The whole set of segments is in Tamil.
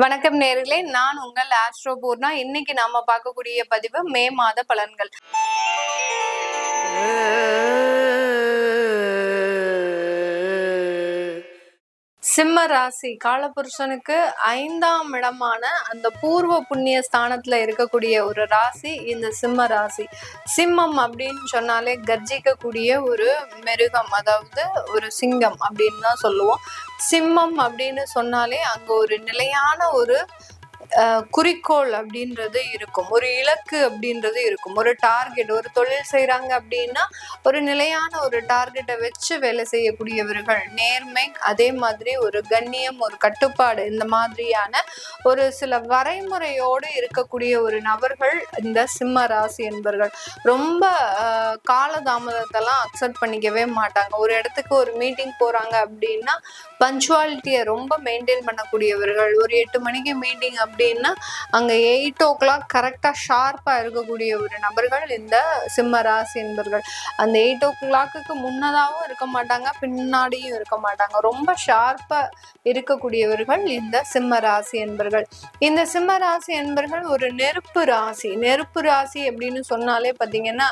வணக்கம் நேர்களே, நான் உங்கள் ஆஸ்ட்ரோ பூர்ணா. இன்னைக்கு நாம பார்க்கக்கூடிய பதிவு மே மாத பலன்கள். சிம்ம ராசி காலபுருஷனுக்கு 5ஆம் இடமான அந்த பூர்வ புண்ணிய ஸ்தானத்துல இருக்கக்கூடிய ஒரு ராசி இந்த சிம்ம ராசி. சிம்மம் அப்படின்னு சொன்னாலே கர்ஜிக்கக்கூடிய ஒரு மிருகம், அதாவது ஒரு சிங்கம் அப்படின்னு தான் சொல்லுவோம். சிம்மம் அப்படின்னு சொன்னாலே அங்க ஒரு நிலையான ஒரு குறிக்கோள் அப்படின்றது இருக்கும், ஒரு இலக்கு அப்படின்றது இருக்கும், ஒரு டார்கெட். ஒரு தொழில் செய்யறாங்க அப்படின்னா ஒரு நிலையான ஒரு டார்கெட்டை வச்சு வேலை செய்யக்கூடியவர்கள், நேர்மை, அதே மாதிரி ஒரு கண்ணியம், ஒரு கட்டுப்பாடு, இந்த மாதிரியான ஒரு சில வரைமுறையோடு இருக்கக்கூடிய ஒரு நபர்கள் இந்த சிம்ம ராசி என்பர்கள். ரொம்ப காலதாமதத்தெல்லாம் அக்செப்ட் பண்ணிக்கவே மாட்டாங்க. ஒரு இடத்துக்கு ஒரு மீட்டிங் போறாங்க அப்படின்னா பஞ்சுவாலிட்டியை ரொம்ப மெயின்டைன் பண்ணக்கூடியவர்கள். ஒரு 8 மணிக்கு மீட்டிங் அப்படின்னா அங்க 8 o'clock கரெக்டா ஷார்ப்பா இருக்கக்கூடிய ஒரு நபர்கள் இந்த சிம்ம ராசி என்பர்கள். அந்த 8 o'clock முன்னதாகவும் இருக்க மாட்டாங்க, பின்னாடியும் இருக்க மாட்டாங்க. ரொம்ப ஷார்ப்பா இருக்கக்கூடியவர்கள் இந்த சிம்ம ராசி என்பர்கள். இந்த சிம்ம ராசி என்பர்கள் ஒரு நெருப்பு ராசி. நெருப்பு ராசி அப்படின்னு சொன்னாலே பாத்தீங்கன்னா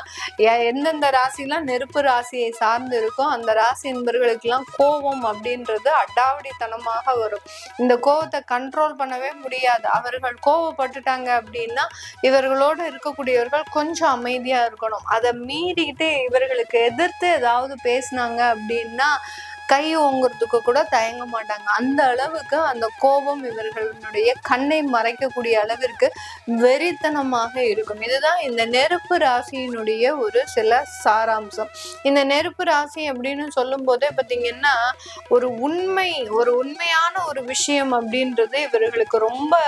எந்தெந்த ராசிலாம் நெருப்பு ராசியை சார்ந்து இருக்கோ அந்த ராசி என்பர்களுக்கெல்லாம் கோபம் அப்படின்றது அடாவடித்தனமாக வரும். இந்த கோபத்தை கண்ட்ரோல் பண்ணவே முடியாது. அவர்கள் கோபப்பட்டுட்டாங்க அப்படின்னா இவர்களோடு இருக்கக்கூடியவர்கள் கொஞ்சம் அமைதியா இருக்கணும். அதை மீறிட்டு இவர்களுக்கு எதிர்த்து ஏதாவது பேசினாங்க அப்படின்னா கை ஓங்குறதுக்கு கூட தயங்க மாட்டாங்க. அந்த அளவுக்கு அந்த கோபம் இவர்களுடைய கண்ணை மறைக்கக்கூடிய அளவிற்கு வெறித்தனமாக இருக்கும். இதுதான் இந்த நெருப்பு ராசியினுடைய ஒரு சில சாராம்சம். இந்த நெருப்பு ராசி அப்படின்னு சொல்லும் போதே பார்த்தீங்கன்னா ஒரு உண்மையான ஒரு விஷயம் அப்படின்றது இவர்களுக்கு ரொம்ப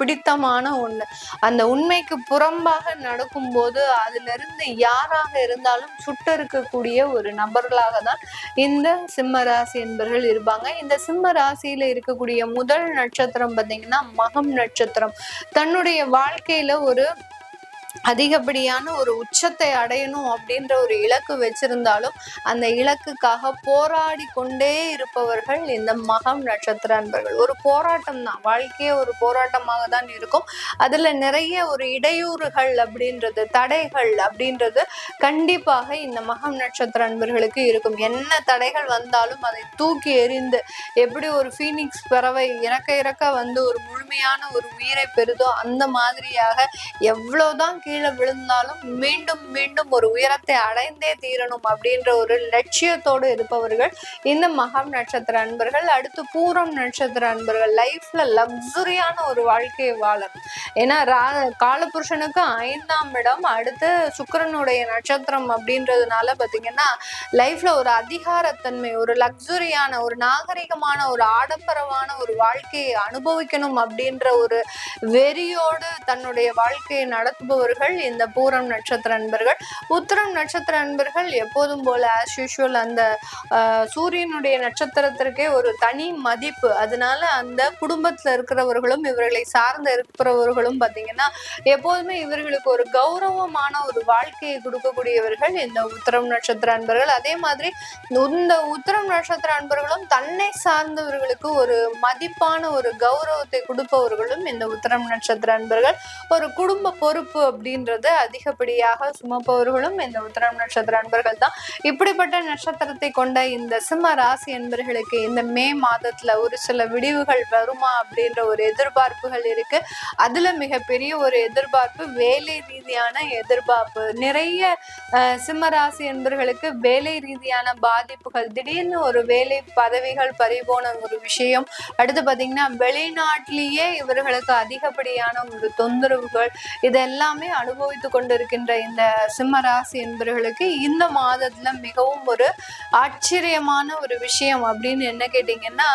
பிடித்தமான ஒண்ணு. அந்த உண்மைக்கு புறம்பாக நடக்கும்போது அதுல இருந்து யாராக இருந்தாலும் சுட்டறுக்கக்கூடிய ஒரு நபர்களாக தான் இந்த சிம்ம ராசி என்பர்கள் இருப்பாங்க. இந்த சிம்ம ராசியில இருக்கக்கூடிய முதல் நட்சத்திரம் பார்த்தீங்கன்னா மகம் நட்சத்திரம். தன்னுடைய வாழ்க்கையில ஒரு அதிகப்படியான ஒரு உச்சத்தை அடையணும் அப்படின்ற ஒரு இலக்கு வச்சிருந்தாலும் அந்த இலக்குக்காக போராடி கொண்டே இருப்பவர்கள் இந்த மகம் நட்சத்திர அன்பர்கள். ஒரு போராட்டம் தான், வாழ்க்கையே ஒரு போராட்டமாக தான் இருக்கும். அதுல நிறைய ஒரு இடையூறுகள் அப்படின்றது, தடைகள் அப்படின்றது கண்டிப்பாக இந்த மகம் நட்சத்திர அன்பர்களுக்கு இருக்கும். என்ன தடைகள் வந்தாலும் அதை தூக்கி எறிந்து, எப்படி ஒரு ஃபீனிக்ஸ் பறவை இறக்க வந்து ஒரு முழுமையான ஒரு உயிரை பெறுதோ அந்த மாதிரியாக எவ்வளவுதான் கீழே விழுந்தாலும் மீண்டும் மீண்டும் ஒரு உயரத்தை அடைந்தே தீரணும் அப்படின்ற ஒரு லட்சியத்தோடு இருப்பவர்கள் இந்த மகம் நட்சத்திர அன்பர்கள். அடுத்து பூரம் நட்சத்திர அன்பர்கள் லைஃப்ல லக்ஸுரியான ஒரு வாழ்க்கையை வாழணும். ஏன்னா காலபுருஷனுக்கு 5ஆம் இடம், அடுத்து சுக்கிரனுடைய நட்சத்திரம் அப்படின்றதுனால பாத்தீங்கன்னா லைஃப்ல ஒரு அதிகாரத்தன்மை, ஒரு லக்ஸுரியான, ஒரு நாகரிகமான, ஒரு ஆடம்பரமான ஒரு வாழ்க்கையை அனுபவிக்கணும் அப்படின்ற ஒரு வெறியோடு தன்னுடைய வாழ்க்கையை நடத்துபவர்கள் இந்த பூரம் நட்சத்திர அன்பர்கள். உத்திரம் நட்சத்திர அன்பர்கள் எப்போதும் போல ஆஸ் யூஷுவல் அந்த சூரியனுடைய நட்சத்திரத்திற்கே ஒரு தனி மதிப்பு. அதனால அந்த குடும்பத்துல இருக்கிறவர்களும் இவர்களை சார்ந்து இருக்கிறவர்களும் பாத்தீங்கன்னா எப்போதுமே இவர்களுக்கு ஒரு கௌரவமான ஒரு வாழ்க்கையை கொடுக்கக்கூடியவர்கள் இந்த உத்திரம் நட்சத்திர அன்பர்கள். அதே மாதிரி இந்த உத்திரம் நட்சத்திர அன்பர்களும் தன்னை சார்ந்தவர்களுக்கு ஒரு மதிப்பான ஒரு கௌரவத்தை கொடுப்பவர்களும் இந்த உத்திரம் நட்சத்திர அன்பர்கள். ஒரு குடும்ப பொறுப்பு அப்படின்றது அதிகப்படியாக சுமப்பவர்களும் இந்த உத்திரம் நட்சத்திர அன்பர்கள் தான். இப்படிப்பட்ட நட்சத்திரத்தை கொண்ட இந்த சிம்ம ராசி என்பர்களுக்கு இந்த மே மாதத்துல ஒரு சில விடிவுகள் வருமா அப்படின்ற ஒரு எதிர்பார்ப்புகள் இருக்கு. அதுல மிகப்பெரிய ஒரு எதிர்பார்ப்பு வேலை ரீதியான எதிர்பார்ப்பு. நிறைய சிம்ம ராசி என்பர்களுக்கு வேலை ரீதியான பாதிப்புகள், திடீர்னு ஒரு வேலை பதவிகள் பறிபோன ஒரு விஷயம். அடுத்து பாத்தீங்கன்னா வெளிநாட்டிலேயே இவர்களுக்கு அதிகப்படியான ஒரு தொந்தரவுகள், இதெல்லாமே அனுபவித்து கொண்டிருக்கின்ற இந்த சிம்ம ராசி என்பவர்களுக்கு இந்த மாதத்துல மிகவும் ஒரு ஆச்சரியமான ஒரு விஷயம் அப்படின்னு என்ன கேட்டீங்கன்னா,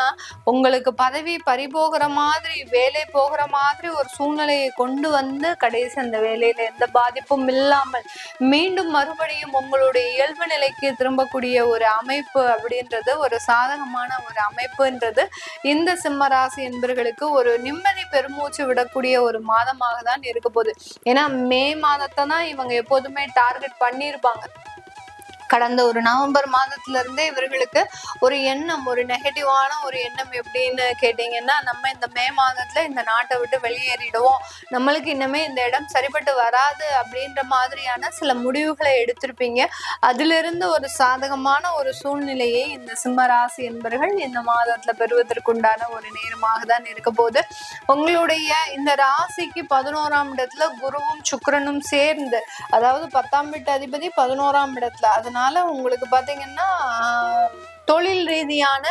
உங்களுக்கு பதவி பறிபோகிற மாதிரி, வேலை போகிற மாதிரி ஒரு சூழ்நிலையை கொண்டு வந்து கடைசி அந்த வேலையில எந்த பாதிப்பும் இல்லாமல் மீண்டும் மறுபடியும் உங்களுடைய இயல்பு நிலைக்கு திரும்பக்கூடிய ஒரு அமைப்பு அப்படின்றது, ஒரு சாதகமான ஒரு அமைப்புன்றது இந்த சிம்ம ராசி என்பவர்களுக்கு ஒரு நிம்மதி பெருமூச்சு விடக்கூடிய ஒரு மாதமாக தான் இருக்க போகுது. ஏன்னா மே மாதத்தை தான் இவங்க எப்போதுமே டார்கெட் பண்ணியிருப்பாங்க. கடந்த ஒரு நவம்பர் மாதத்துல இருந்தே இவர்களுக்கு ஒரு எண்ணம், ஒரு நெகட்டிவான ஒரு எண்ணம் எப்படின்னு கேட்டீங்கன்னா, நம்ம இந்த மே மாதத்துல இந்த நாட்டை விட்டு வெளியேறிடுவோம், நம்மளுக்கு இன்னமே இந்த இடம் சரிப்பட்டு வராது அப்படின்ற மாதிரியான சில முடிவுகளை எடுத்திருப்பீங்க. அதிலிருந்து ஒரு சாதகமான ஒரு சூழ்நிலையை இந்த சிம்ம ராசி என்பவர்கள் இந்த மாதத்துல பெறுவதற்குண்டான ஒரு நேரமாக தான் இருக்க போது. உங்களுடைய இந்த ராசிக்கு 11ஆம் இடத்துல குருவும் சுக்கிரனும் சேர்ந்து, அதாவது 10ஆம் வீட்டு அதிபதி 11ஆம் இடத்துல, அதனால உங்களுக்கு பாத்தீங்கன்னா தொழில் ரீதியான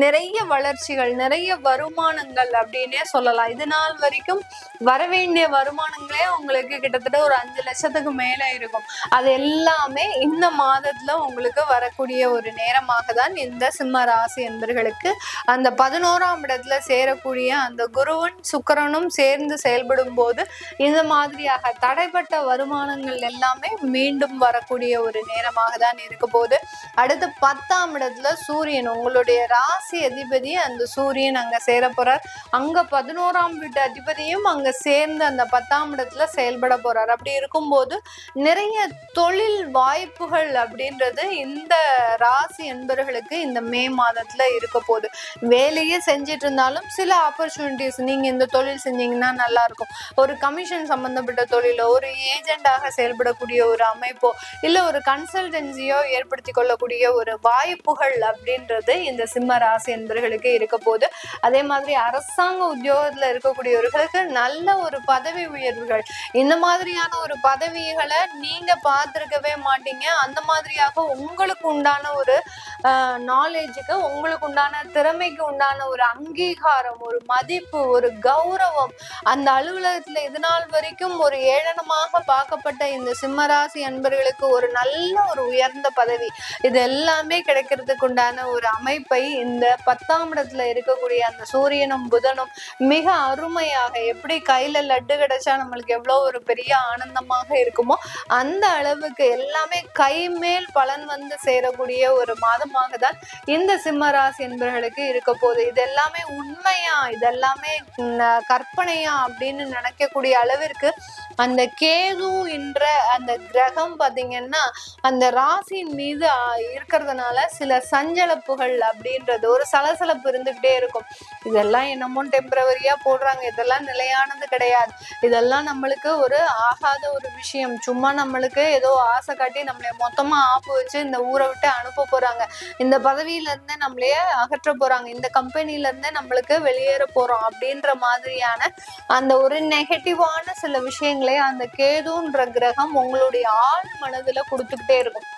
நிறைய வளர்ச்சிகள், நிறைய வருமானங்கள் அப்படின்னே சொல்லலாம். இது நாள் வரைக்கும் வரவேண்டிய வருமானங்களே உங்களுக்கு கிட்டத்தட்ட ஒரு 5 லட்சத்துக்கு மேல இருக்கும். அது எல்லாமே இந்த மாதத்துல உங்களுக்கு வரக்கூடிய ஒரு நேரமாக தான் இந்த சிம்ம ராசி என்பர்களுக்கு அந்த 11ஆம் இடத்துல சேரக்கூடிய அந்த குருவும் சுக்கிரனும் சேர்ந்து செயல்படும் போது இந்த மாதிரியாக தடைப்பட்ட வருமானங்கள் எல்லாமே மீண்டும் வரக்கூடிய ஒரு நேரமாக தான் இருக்க போது. அடுத்து 10ஆம் இடத்துல சூரியன், உங்களுடைய ராசி அதிபதி அந்த சூரியன் அங்க சேர போறார். அங்க 11ஆம் வீட்டு அதிபதியும் அங்க சேர்ந்து அந்த 10ஆம் இடத்துல செயல்பட போறார். அப்படி இருக்கும்போது நிறைய தொழில் வாய்ப்புகள் அப்படின்றது இந்த ராசி என்பவர்களுக்கு இந்த மே மாதத்துல இருக்க போகுது. வேலையே செஞ்சிட்டு இருந்தாலும் சில ஆப்பர்ச்சுனிட்டிஸ், நீங்க இந்த தொழில் செஞ்சீங்கன்னா நல்லா இருக்கும், ஒரு கமிஷன் சம்பந்தப்பட்ட தொழிலோ, ஒரு ஏஜெண்டாக செயல்படக்கூடிய ஒரு அமைப்போ, இல்ல ஒரு கன்சல்டன்சியோ ஏற்படுத்தி கொள்ளக்கூடிய ஒரு வாய்ப்புகள் அப்படின்றது இந்த சிம்ம ராசி என்பவர்களுக்கு இருக்க போது. அதே மாதிரி அரசாங்க உத்தியோகத்துல இருக்கக்கூடியவர்களுக்கு நல்ல ஒரு பதவி உயர்வுகள், இந்த மாதிரியான ஒரு பதவிகளை நீங்க பார்த்திருக்கவே மாட்டீங்க. அந்த மாதிரியாக உங்களுக்கு உண்டான ஒரு நாலேஜுக்கு, உங்களுக்கு உண்டான திறமைக்கு உண்டான ஒரு அங்கீகாரம், ஒரு மதிப்பு, ஒரு கௌரவம் அந்த அலுவலகத்துல இது நாள் வரைக்கும் ஒரு ஏளனமாக பார்க்கப்பட்ட இந்த சிம்மராசி அன்பர்களுக்கு ஒரு நல்ல ஒரு உயர்ந்த பதவி, இது எல்லாமே கிடைக்கிறதுக்கு உண்டான ஒரு அமைப்பை இந்த 10ஆம் இடத்துல இருக்கக்கூடிய அந்த சூரியனும் புதனும் மிக அருமையாக, எப்படி கையில லட்டு கிடைச்சா நம்மளுக்கு எவ்வளவு ஒரு பெரிய ஆனந்தமாக இருக்குமோ அந்த அளவுக்கு எல்லாமே கைமேல் பலன் வந்து சேரக்கூடிய ஒரு மாதமாக தான் இந்த சிம்ம ராசி என்பவர்களுக்கு இருக்க போகுது. இது எல்லாமே உண்மையா, இதெல்லாமே கற்பனையா அப்படின்னு நினைக்கக்கூடிய அளவிற்கு அந்த கேது என்ற அந்த கிரகம் பாத்தீங்கன்னா அந்த ராசியின் மீது இருக்கிறதுனால சில சஞ்சலப்புகள் அப்படின்றது, ஒரு சலசலப்பு இருந்துகிட்டே இருக்கும். இதெல்லாம் என்னமோ டெம்பரவரியா போடுறாங்க, இதெல்லாம் நிலையானது கிடையாது, இதெல்லாம் நம்மளுக்கு ஒரு ஆகாத ஒரு விஷயம், சும்மா நம்மளுக்கு ஏதோ ஆசை காட்டி நம்மளை மொத்தமா ஆப்பு வச்சு இந்த ஊரை விட்டு அனுப்ப போறாங்க, இந்த பதவியில இருந்து நம்மளைய அகற்ற போறாங்க, இந்த கம்பெனில இருந்து நம்மளுக்கு வெளியேற போறோம் அப்படின்ற மாதிரியான அந்த ஒரு நெகட்டிவான சில விஷயங்களை அந்த கேதுன்ற கிரகம் உங்களுடைய ஆழ் மனதுல கொடுத்துக்கிட்டே இருக்கும்.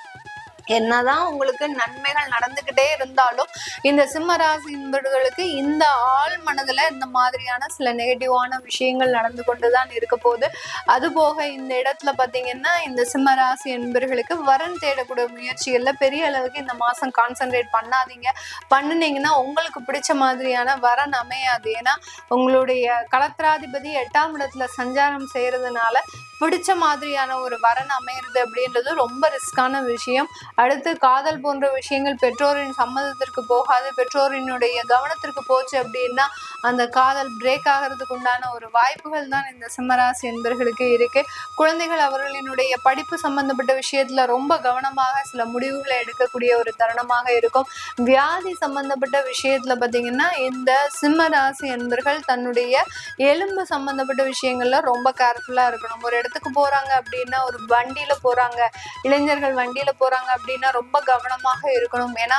என்னதான் உங்களுக்கு நன்மைகள் நடந்துகிட்டே இருந்தாலும் இந்த சிம்ம ராசி என்பவர்களுக்கு இந்த ஆழ் மனதுல இந்த மாதிரியான சில நெகட்டிவான விஷயங்கள் நடந்து கொண்டுதான் இருக்க போகுது. அது போக இந்த இடத்துல பாத்தீங்கன்னா இந்த சிம்ம ராசி என்பவர்களுக்கு வரன் தேடக்கூடிய முயற்சிகள்ல பெரிய அளவுக்கு இந்த மாசம் கான்சென்ட்ரேட் பண்ணாதீங்க. பண்ணுனீங்கன்னா உங்களுக்கு பிடிச்ச மாதிரியான வரன் அமையாது. ஏன்னா உங்களுடைய களத்திராதிபதி 8ஆம் இடத்துல சஞ்சாரம் செய்யறதுனால பிடிச்ச மாதிரியான ஒரு வரன் அமையிறது அப்படின்றது ரொம்ப ரிஸ்கான விஷயம். அடுத்து காதல் போன்ற விஷயங்கள் பெற்றோரின் சம்மதத்திற்கு போகாது, பெற்றோரினுடைய கவனத்திற்கு போச்சு அப்படின்னா அந்த காதல் பிரேக் ஆகிறதுக்கு உண்டான ஒரு வாய்ப்புகள் தான் இந்த சிம்மராசி என்பவர்களுக்கு இருக்கு. குழந்தைகள் அவர்களினுடைய படிப்பு சம்பந்தப்பட்ட விஷயத்துல ரொம்ப கவனமாக சில முடிவுகளை எடுக்கக்கூடிய ஒரு தருணமாக இருக்கும். வியாதி சம்பந்தப்பட்ட விஷயத்துல பாத்தீங்கன்னா இந்த சிம்மராசி என்பவர்கள் தன்னுடைய எலும்பு சம்பந்தப்பட்ட விஷயங்கள்ல ரொம்ப கேர்ஃபுல்லா இருக்கணும். ஒரு இடத்துக்கு போறாங்க அப்படின்னா, ஒரு வண்டியில போறாங்க, இளைஞர்கள் வண்டியில போறாங்க அப்படின்னா ரொம்ப கவனமாக இருக்கணும். ஏன்னா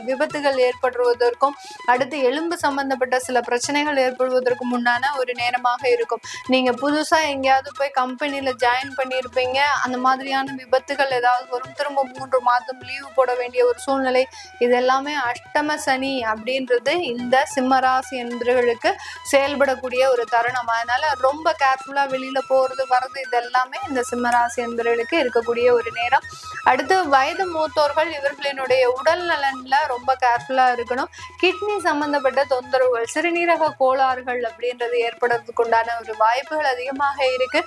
விபத்துகள் ஏற்படுவதற்கும் அடுத்து எலும்பு சம்பந்தப்பட்ட சில பிரச்சனைகள் ஏற்படுவதற்கு முன்னான ஒரு நேரமாக இருக்கும். நீங்க புதுசா எங்கேயாவது போய் கம்பெனில ஜாயின் பண்ணியிருப்பீங்க, அந்த மாதிரியான விபத்துகள் ஏதாவது வரும், திரும்ப 3 மாதம் லீவு போட வேண்டிய ஒரு சூழ்நிலை, இது எல்லாமே அஷ்டம சனி அப்படின்றது இந்த சிம்மராசி என்பவர்களுக்கு செயல்படக்கூடிய ஒரு தருணம். அதனால ரொம்ப கேர்ஃபுல்லா வெளியில போறது வர்றது இதெல்லாமே இந்த சிம்மராசி என்பவர்களுக்கு இருக்கக்கூடிய ஒரு நேரம். அடுத்து வயது மூத்தோர்கள் இவர்களினுடைய உடல் நலன்ல ரொம்ப கேர்ஃபுல்லா இருக்கணும். கிட்னி சம்பந்தப்பட்ட தொந்தரவுகள், சிறுநீரக கோளாறுகள் அப்படின்றது ஏற்படுறதுக்கு உண்டான ஒரு வாய்ப்புகள் அதிகமாக இருக்கு.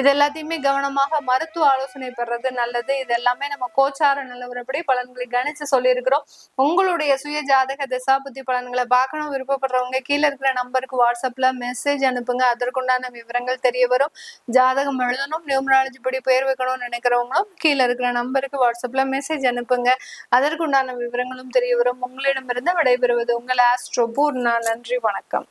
இது எல்லாத்தையுமே கவனமாக மருத்துவ ஆலோசனை பெறது நல்லது. இது எல்லாமே நம்ம கோச்சார நிலவரப்படி பலன்களை கணிச்சு சொல்லியிருக்கிறோம். உங்களுடைய சுய ஜாதக திசா புத்தி பலன்களை பார்க்கணும் விருப்பப்படுறவங்க கீழே இருக்கிற நம்பருக்கு வாட்ஸ்அப்ல மெசேஜ் அனுப்புங்க, அதற்குண்டான விவரங்கள் தெரிய வரும். ஜாதகம் எழுதணும், நியூமராலஜி படி பேர் வைக்கணும்னு நினைக்கிறவங்களும் கீழே இருக்கிற நம்பருக்கு வாட்ஸ்அப்ல மெசேஜ் அனுப்புங்க. அதற்குண்டான விவரங்களும் தெரிய வரும். உங்களிடமிருந்து விடைபெறுவது உங்கள் ஆஸ்ட்ரோ பூர்ணா. நன்றி, வணக்கம்.